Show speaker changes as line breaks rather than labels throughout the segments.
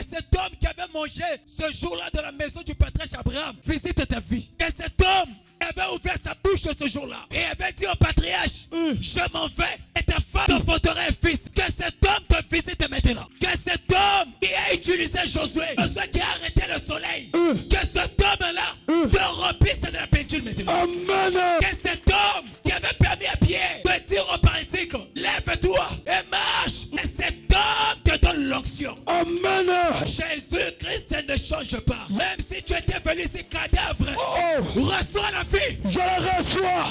cet homme qui avait mangé ce jour-là dans la maison du patriarche Abraham visite ta vie. Que cet homme avait ouvert sa bouche ce jour-là et avait dit au patriarche, je m'en vais et ta femme t'enfantera un fils. Que cet homme te visite maintenant. Que cet homme qui a utilisé Josué qui a arrêté le soleil, que cet homme-là te remplisse de la peinture maintenant.
Amen.
Que cet homme qui avait permis à Pierre de dire au paralytique, lève-toi et marche. Et cet homme te donne l'onction.
Amen.
Jésus-Christ ne change pas. Même si tu étais venu ici cadavre, reçois la vie.
Je le reçois.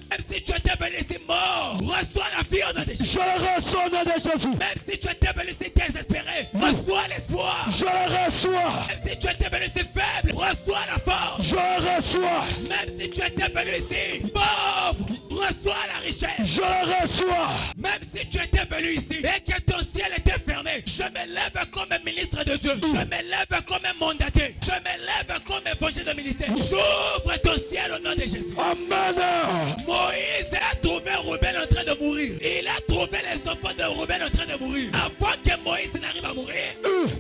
Même si tu étais venu ici mort, reçois la vie au nom de Jésus.
Je le reçois au nom de Jésus.
Même si tu étais venu ici désespéré, reçois l'espoir.
Je le reçois.
Même si tu étais venu ici faible, reçois la force.
Je le reçois.
Même si tu étais venu ici pauvre, reçois la richesse.
Je le reçois.
Même si tu étais venu ici et que ton ciel était fermé, je me lève comme un ministre de Dieu. Je me lève comme un mandaté. Je me lève comme un évangile de ministère. J'ouvre ton ciel au nom de Jésus.
Amen.
Moïse a trouvé Ruben en train de mourir. Il a trouvé les enfants de Ruben en train de mourir. Avant que Moïse n'arrive à mourir,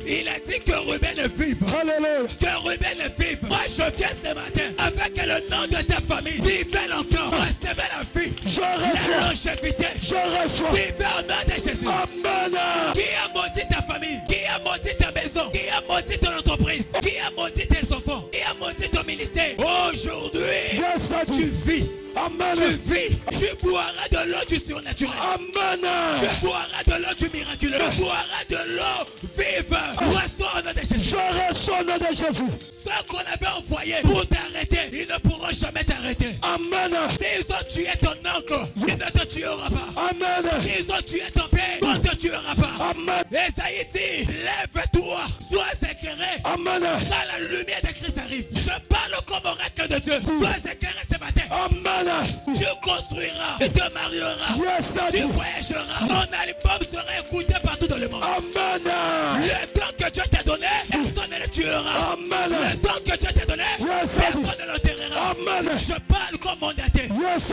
il a dit que Ruben vive.
Alléluia.
Que Ruben vive. Moi je viens ce matin avec le nom de ta famille. Vivez encore. Recevez la vie.
Je
La
reçois.
longévité.
Je reçois.
Vivez au nom de Jésus.
Amen.
Qui a maudit ta famille? Qui a maudit ta maison? Qui a maudit ton entreprise? Qui a maudit tes enfants? Qui a maudit ton ministère? Aujourd'hui,
Yes,
tu vis.
Amen.
Tu vis. Tu boiras de l'eau du surnaturel.
Amen.
Tu boiras de l'eau du miraculeux. Tu boiras de l'eau vive. Reçois au nom de Jésus.
Je reçois au nom de Jésus.
Ceux qu'on avait envoyés pour t'arrêter, ils ne pourront jamais t'arrêter.
Amen.
S'ils ont tué ton oncle, ils ne te tueront pas.
Amen.
S'ils ont tué ton père, on ne te tuera pas.
Amen.
Esaïe dit, lève-toi, sois éclairé.
Amen.
Quand la lumière de Christ arrive, je parle comme oracle de Dieu. Sois éclairé ce matin.
Amen.
Tu construiras, tu te marieras,
Yes,
tu voyageras. Ton album sera écouté partout dans le monde.
Amen.
Le temps que Dieu t'a donné, personne ne le tuera.
Amen.
Le temps que Dieu t'a donné,
Yes,
personne ne l'enterrera.
Amen.
Je parle comme mandaté.
Yes,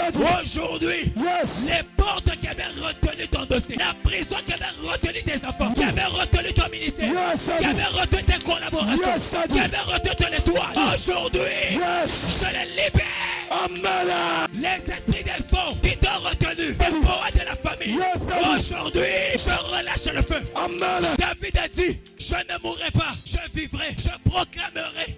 Aujourd'hui,
Yes.
les portes qui avaient retenu ton dossier, la prison qui avait retenu tes enfants, qui avait retenu ton ministère,
Yes,
qui avait retenu tes collaborations,
Yes,
qui avait retenu ton étoile, aujourd'hui,
Yes.
je les libère.
Amen.
Les esprits des faux qui t'ont retenu, les poètes de la famille,
Yes,
aujourd'hui, je relâche le feu.
Amen.
David a dit, je ne mourrai pas, je vivrai, je proclamerai